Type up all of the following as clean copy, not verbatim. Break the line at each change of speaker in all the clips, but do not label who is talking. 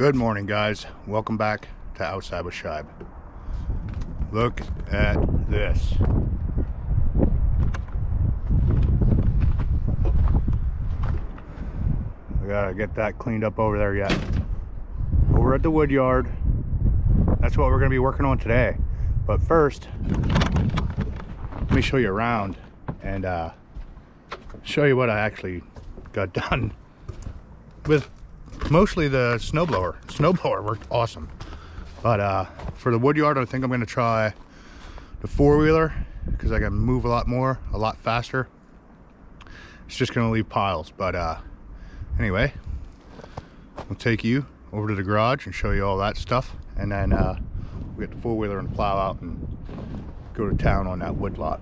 Good morning, guys. Welcome back to Outside with Shibe. Look at this. I gotta get that cleaned up over there yet. Over at the Woodyard. That's what we're gonna be working on today. But first, let me show you around and show you what I actually got done with mostly the snowblower. Snowblower worked awesome. But for the Woodyard, I think I'm gonna try the four-wheeler because I can move a lot more, a lot faster. It's just gonna leave piles. But anyway, we'll take you over to the garage and show you all that stuff. And then we'll get the four-wheeler and plow out and go to town on that wood lot.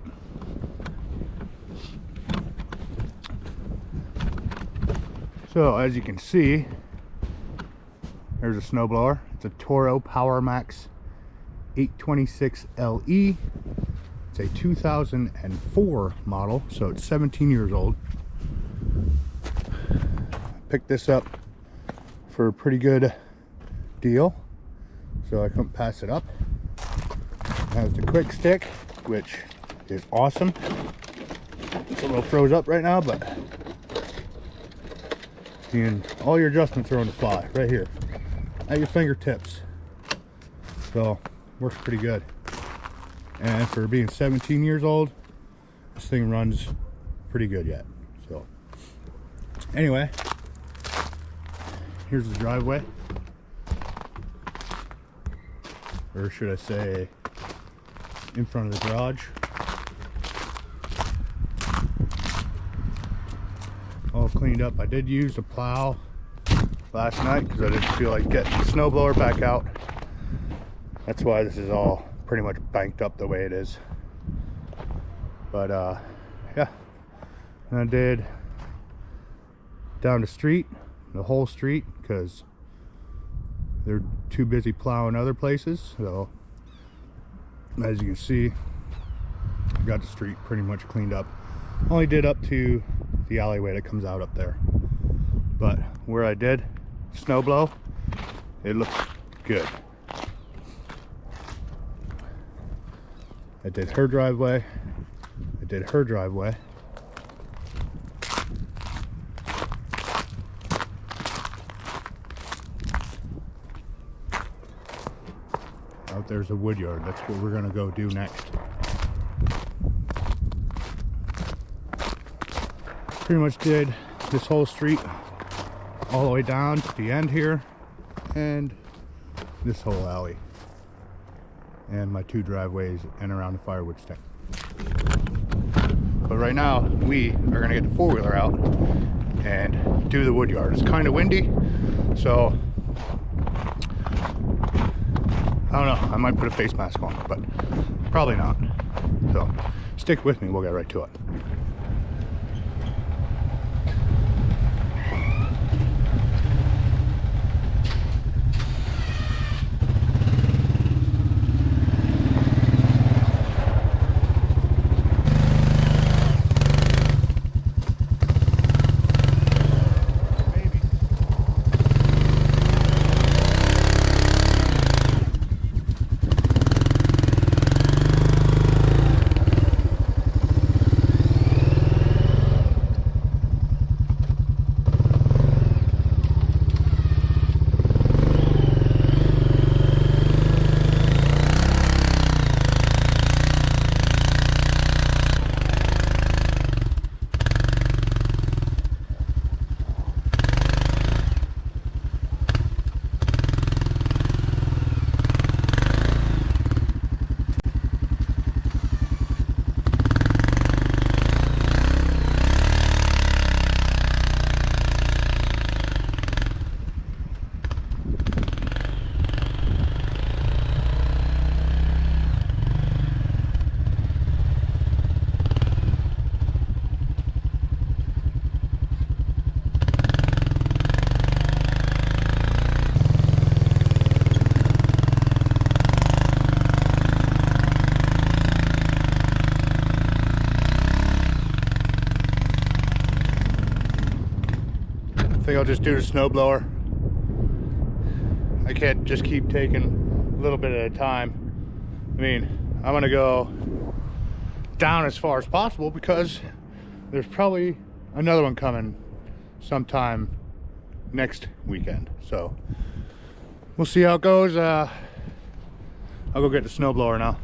So as you can see, there's a snowblower. It's a Toro Power Max 826 LE. It's a 2004 model, so it's 17 years old. Picked this up for a pretty good deal, so I couldn't pass it up. It has the quick stick, which is awesome. It's a little froze up right now, but and all your adjustments are on the fly right here at your fingertips, so works pretty good. And for being 17 years old, this thing runs pretty good yet. So anyway, here's the driveway, or should I say in front of the garage. All cleaned up. I did use a plow last night because I didn't feel like getting the snowblower back out. That's why this is all pretty much banked up the way it is. But yeah, and I did down the street, the whole street, because they're too busy plowing other places. So as you can see, I got the street pretty much cleaned up. Only did up to the alleyway that comes out up there, but where I did snow blow, it looks good. I did her driveway, I did her driveway, out there's a Woodyard. That's what we're gonna go do next. Pretty much did this whole street all the way down to the end here, and this whole alley, and my two driveways and around the firewood stick. But right now we are gonna get the four-wheeler out and do the Woodyard. It's kind of windy, so I don't know, I might put a face mask on, but probably not. So stick with me, we'll get right to it. think I'll just do the snowblower. I can't just keep taking a little bit at a time. I mean, I'm gonna go down as far as possible because there's probably another one coming sometime next weekend. So we'll see how it goes. I'll go get the snowblower now.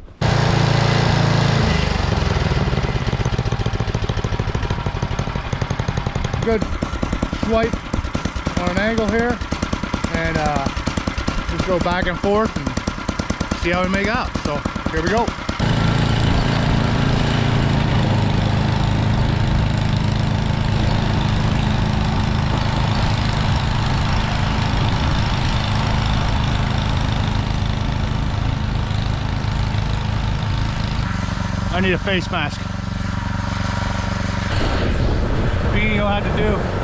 Good swipe on an angle here, and just go back and forth and see how we make out. So here we go. I need a face mask. Beanie will have to do.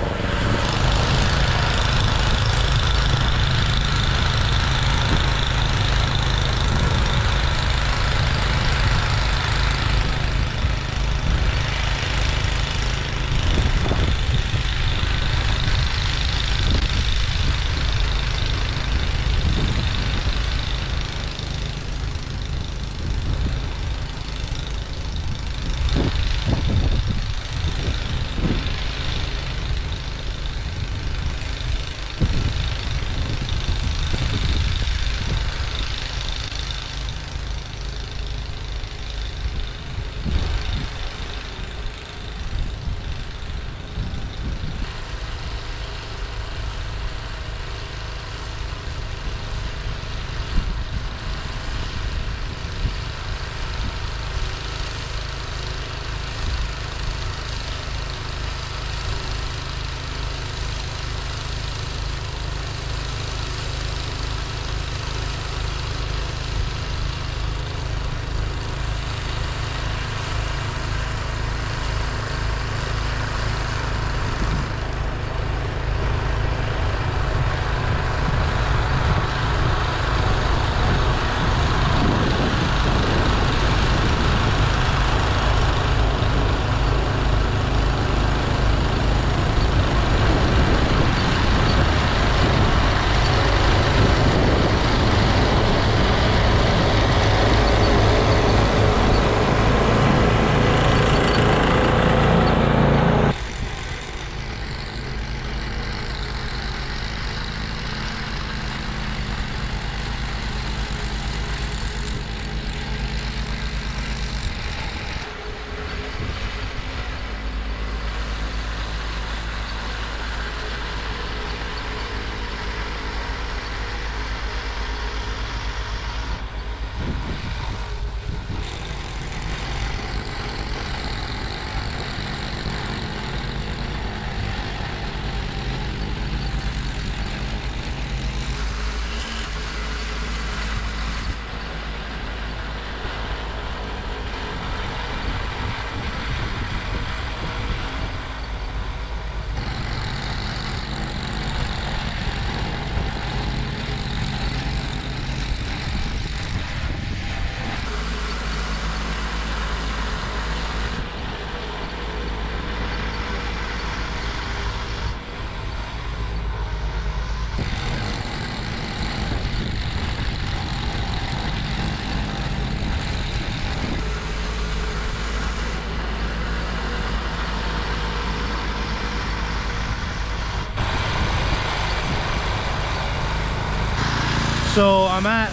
So I'm at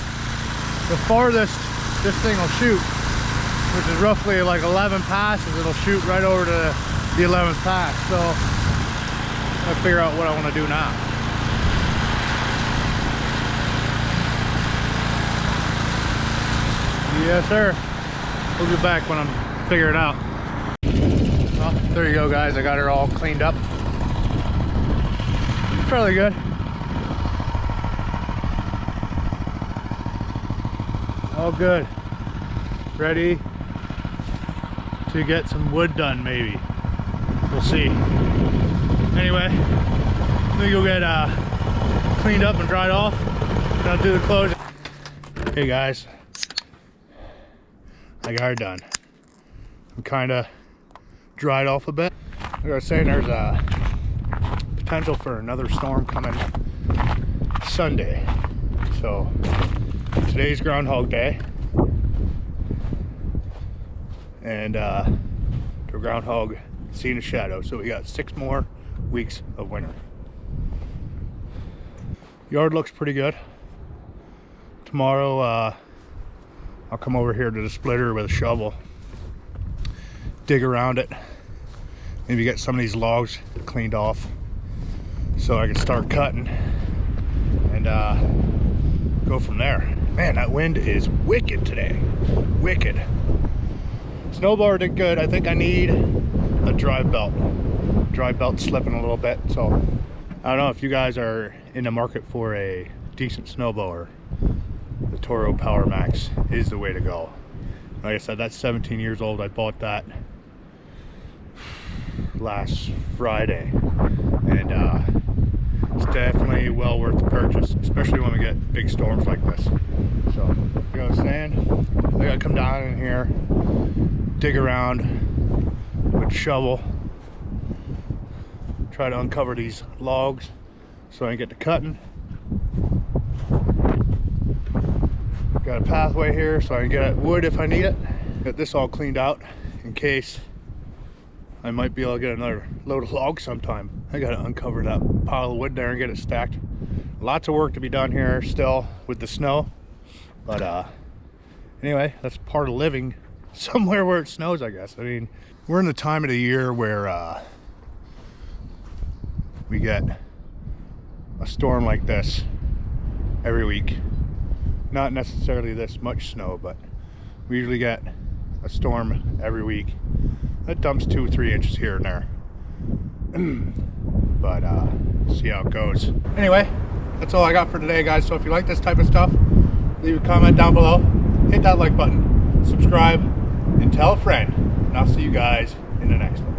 the farthest this thing will shoot, which is roughly like 11 passes. It'll shoot right over to the 11th pass. So I'll figure out what I want to do now. Yes, sir. We'll be back when I'm figuring it out. Well, there you go, guys. I got her all cleaned up. Fairly good. All good. Ready to get some wood done, maybe. We'll see. Anyway, let me go get cleaned up and dried off. Then I'll do the closing. Hey guys, I got her done. I'm kind of dried off a bit. Like I was saying, there's a potential for another storm coming Sunday. So today's Groundhog Day, and the groundhog seen a shadow, so we got 6 more weeks of winter. Yard looks pretty good. Tomorrow I'll come over here to the splitter with a shovel, dig around it, maybe get some of these logs cleaned off so I can start cutting and go from there. Man, that wind is wicked today. Wicked. Snowblower did good. I think I need a dry belt. Dry belt slipping a little bit, so I don't know if you guys are in the market for a decent snowblower. The Toro Power Max is the way to go. Like I said, that's 17 years old. I bought that last Friday, and it's definitely well worth the purchase, especially when we get big storms like this. So, you know what I'm saying? I gotta come down in here, dig around with a shovel, try to uncover these logs so I can get to cutting. Got a pathway here so I can get at wood if I need it. Get this all cleaned out in case I might be able to get another load of logs sometime. I gotta uncover that pile of wood there and get it stacked. Lots of work to be done here still with the snow, but anyway, that's part of living somewhere where it snows, I guess. I mean, we're in the time of the year where we get a storm like this every week. Not necessarily this much snow, but we usually get a storm every week that dumps 2 or 3 inches here and there. But see how it goes. Anyway, that's all I got for today, guys. So if you like this type of stuff, leave a comment down below, hit that like button, subscribe, and tell a friend, and I'll see you guys in the next one.